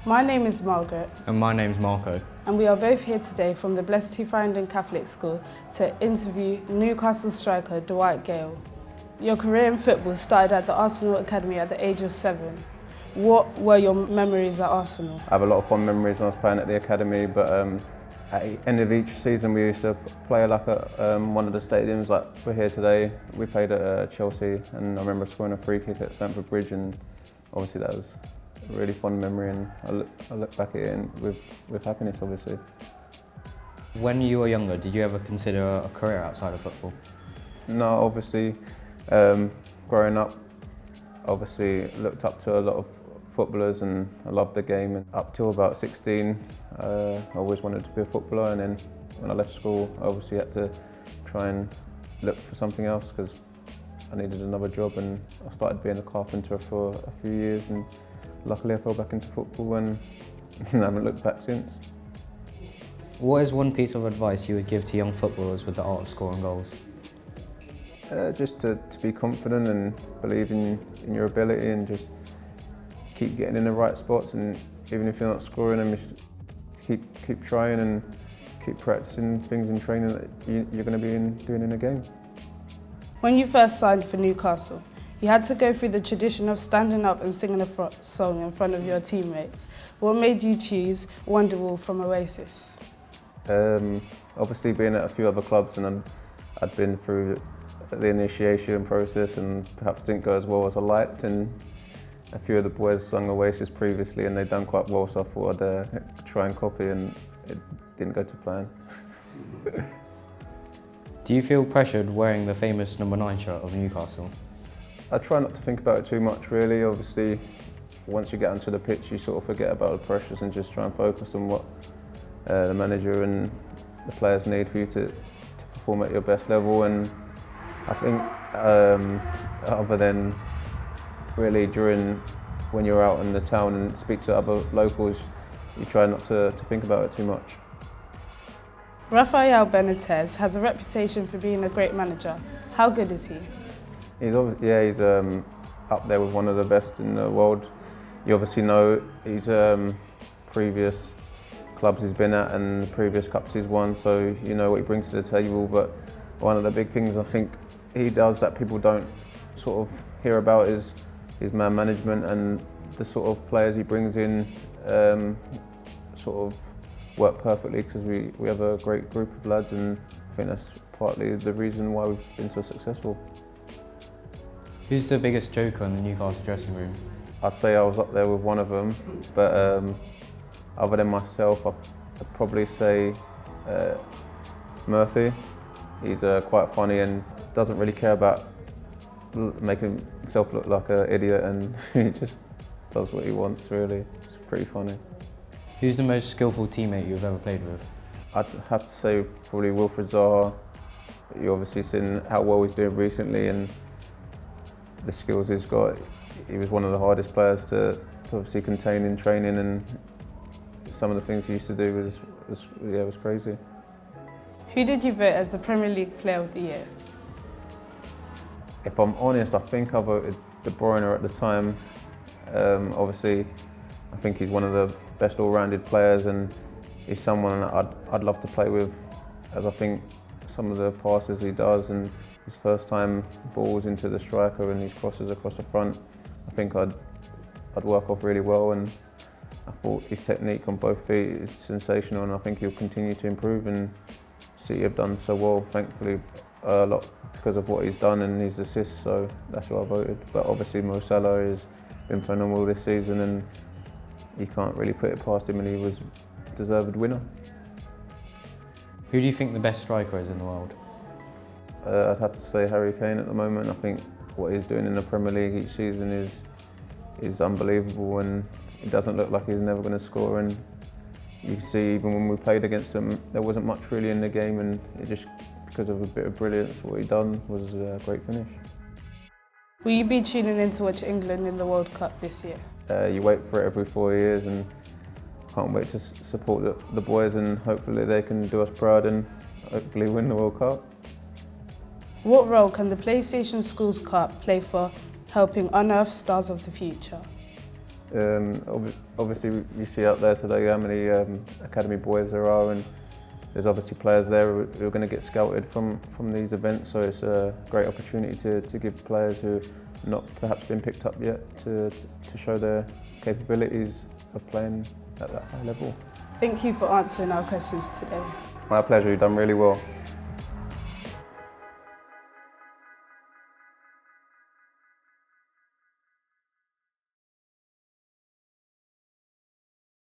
My name is Margaret. And my name's Marco. And we are both here today from the Blessed Two Catholic School to interview Newcastle striker Dwight Gayle. Your career in football started at the Arsenal Academy at the age of 7. What were your memories at Arsenal? I have a lot of fond memories when I was playing at the academy, but at the end of each season we used to play like at one of the stadiums, like we're here today. We played at Chelsea, and I remember scoring a free kick at Stamford Bridge, and obviously that was a really fond memory, and I look back at it with happiness, obviously. When you were younger, did you ever consider a career outside of football? No, obviously, growing up, obviously looked up to a lot of footballers and I loved the game. And up till about 16, I always wanted to be a footballer, and then when I left school, I obviously had to try and look for something else because I needed another job, and I started being a carpenter for a few years, and luckily I fell back into football and I haven't looked back since. What is one piece of advice you would give to young footballers with the art of scoring goals? Just to be confident and believe in your ability, and just keep getting in the right spots, and even if you're not scoring them, just keep trying and keep practicing things in training that you're going to be doing in a game. When you first signed for Newcastle, you had to go through the tradition of standing up and singing a song in front of your teammates. What made you choose Wonderwall from Oasis? Obviously being at a few other clubs, and I'd been through the initiation process and perhaps didn't go as well as I liked, and a few of the boys sung Oasis previously and they'd done quite well, so I thought I'd try and copy, and it didn't go to plan. Do you feel pressured wearing the famous number 9 shirt of Newcastle? I try not to think about it too much really. Obviously, once you get onto the pitch you sort of forget about the pressures and just try and focus on what the manager and the players need for you to perform at your best level. And I think other than really when you're out in the town and speak to other locals, you try not to think about it too much. Rafael Benitez has a reputation for being a great manager. How good is he? He's up there with one of the best in the world. You obviously know his previous clubs he's been at and previous cups he's won, so you know what he brings to the table. But one of the big things I think he does that people don't sort of hear about is his man management, and the sort of players he brings in sort of work perfectly because we have a great group of lads, and I think that's partly the reason why we've been so successful. Who's the biggest joker in the Newcastle dressing room? I'd say I was up there with one of them, but other than myself, I'd probably say Murphy. He's quite funny and doesn't really care about making himself look like an idiot, and he just does what he wants really. It's pretty funny. Who's the most skillful teammate you've ever played with? I'd have to say probably Wilfried Zaha. You've obviously seen how well he's doing recently and the skills he's got. He was one of the hardest players to obviously contain in training, and some of the things he used to do was crazy. Who did you vote as the Premier League Player of the Year? If I'm honest, I think I voted De Bruyne at the time. Obviously, I think he's one of the best all-rounded players, and he's someone that I'd love to play with, as I think some of the passes he does and his first time balls into the striker and his crosses across the front, I think I'd work off really well, and I thought his technique on both feet is sensational, and I think he'll continue to improve, and City have done so well, thankfully, a lot because of what he's done and his assists, so that's why I voted. But obviously Mo Salah has been phenomenal this season, and you can't really put it past him, and he was a deserved winner. Who do you think the best striker is in the world? I'd have to say Harry Kane at the moment. I think what he's doing in the Premier League each season is unbelievable, and it doesn't look like he's never going to score. And you can see even when we played against him, there wasn't much really in the game, and it just, because of a bit of brilliance, what he done was a great finish. Will you be tuning in to watch England in the World Cup this year? You wait for it every 4 years, and can't wait to support the boys, and hopefully they can do us proud and hopefully win the World Cup. What role can the PlayStation Schools Cup play for helping unearth stars of the future? Obviously, you see out there today how many academy boys there are, and there's obviously players there who are going to get scouted from these events. So it's a great opportunity to give players who have not perhaps been picked up yet to show their capabilities of playing at that high level. Thank you for answering our questions today. My pleasure. You've done really well.